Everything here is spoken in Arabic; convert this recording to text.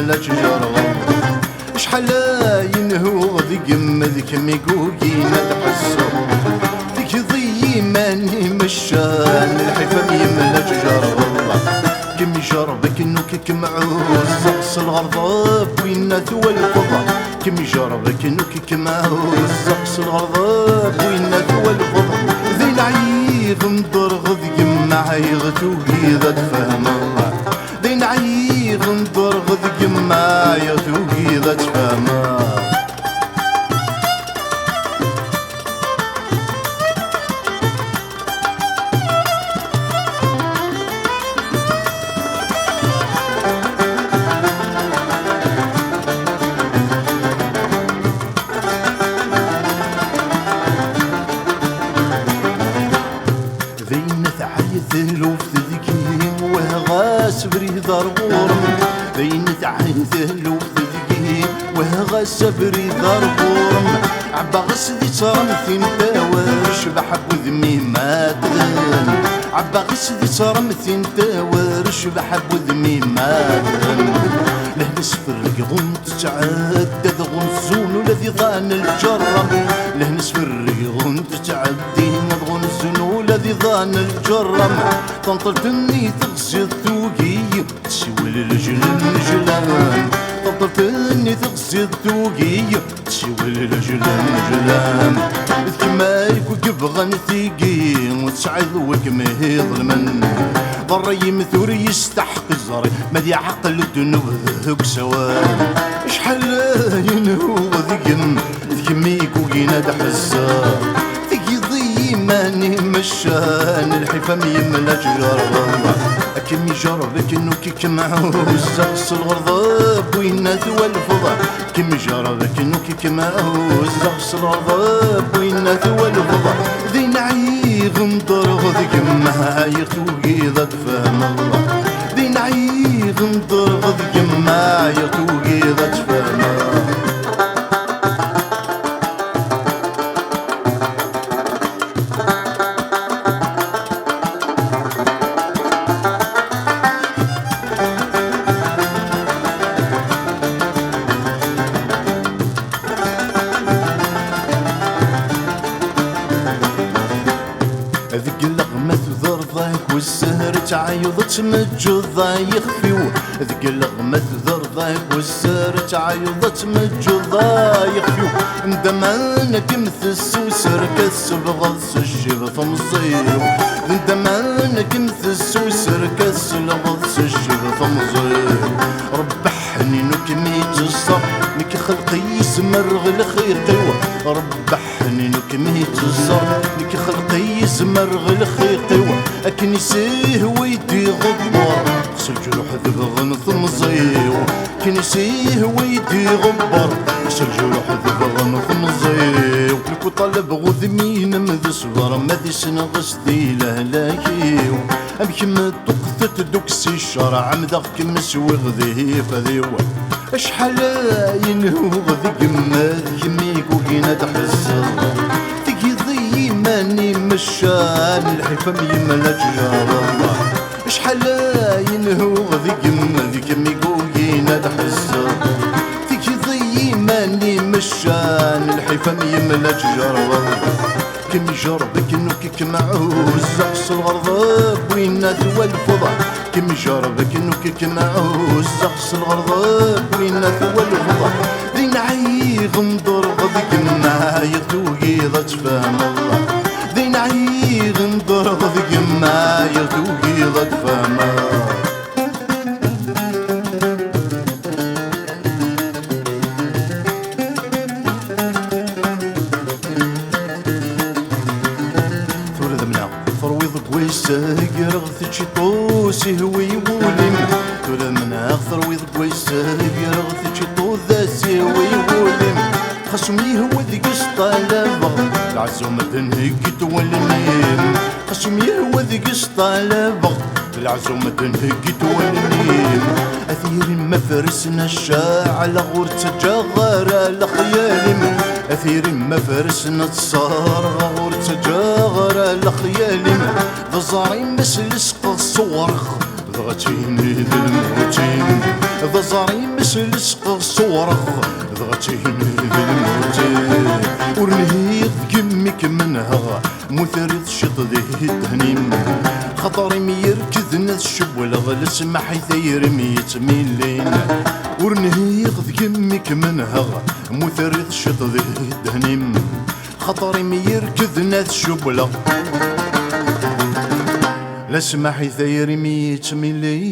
يملا شجر شحال ينهو ذيك يما ذيك ميقوقين الحسو ذيك ضي ماني مشان الحفا يملا شجر كم يجربك انك كمعوز زقص الغرضب وين ثوى الفضا كم يجربك انك كمعوز زقص الغرضب وين ثوى الفضا ذي العيغ مضرغ يما عيغتو إذا تفهم الله ذي العيغ مضرغ يما عيغتو إذا تفهم الله ثلوف تذكيم وهغا سبري دار غورم ذين تعين ثلوف تذكيم وهغا سبري دار غورم عباغس ذي صرمثين تاورش بحب ذمي ما تغن عباغس ذي صرمثين تاورش بحب ذمي ما تغن لهن سفر يغن تتعدد غنزون الذي ظان الجرم لهن سفر يغن تتعدي غن الزنو الذي ظان الجرم طنطلتني تغسي الثوقي تسوي للجل الجلام طنطلتني تغسي الثوقي تسوي للجل الجلام كما يكون كبغى نثيقي وتسعد وكمه ظلمن ضري مثوري يستحق الزري مدي عقل الدنوب ذوق سواد شحال ينهو ذيكم ذيكميك وقينا دحزار ذيكي ضي ماني مشان الحفام يملا شجر كم يجربك انك كمعوز زقص الغرضب وين ثوى الفضا كم يجربك انك كمعوز زقص الغرضب وين ثوى الفضا ذي نعيغ مضرغ ذيك معايق وقيضة تفهم الله ذي نعيغ مضرغ ذيك معايق وقيضة تفهم الله ذيك اللغمة ذرضاك والسهر تعايض تمجد ضايخ فيو ذيك اللغمة ذرضاك والسهر تعايض تمجد ضايخ فيو ندمانك مثل السوسر كسب غص الشبط مصير ندمانك مثل السوسر كسب غص الشبط مصير ربحني نك ميت الصب نك خلقي يسمرغ الخير قوة ربحني نك ميت الصب نك خلقي يسمرغ الخير قوة أكني سيه ويدي غبار غسل جروح ذبغن ثم زيو كني سيه ويدي غبار غسل جروح ذبغن ثم زيو لكو طالب غذمين مذ صغر مذي سنغس دي لهلاكيو أمكم تقثت دوكسي الشرع مذاك مسوغ ذي فذيوة أشحال ينهو ذيك مذيك ميكو كينا تحزر ذيك ضي ماني مشان الحفام يملا شجر الله أشحال ينهو ذيك ميكو كينا تحزر ذيك ضي ماني مشان الحفام يملا شجر الله كم يجربك انك كمعوز زقص الغرضب وين ثوى الفضا كم يجربك انك كمعوز زقص الغرضب وين ثوى الفضا ذي نعيغ مضرغ ذيك معايا توقيضة تفهم الله ذي نعيغ مضرغ ذيك معايا توقيضة تفهم الله ويساق رغث شطوسي هو يولم تولا من اخثر ويضق ويساق رغث شطو ذاسي هو يولم خصمي هو ذي قسطة لابغ العزومة تنهق تولنيم خصمي هو ذي قسطة لابغ العزومة تنهق تولنيم أثير ما فرسنا الشاعل غورت جغر الخيالم أثير ما فرسنا تصار غورت جغر الخيالم ضزاري مسلس قد صورخ ضغتيني للموتين ذا زاري مش لسق صورغ ضغتين ذي الموتين ورنهيض قمك منها مثرد شط ذي التهنيم خطري ميركز ناس شبولغ لسمح ثير ميتميلين ورنهيض قمك منها مثرد شط ذي التهنيم خطري ميركز ناس شبولغ لسمح ثير ميتميلين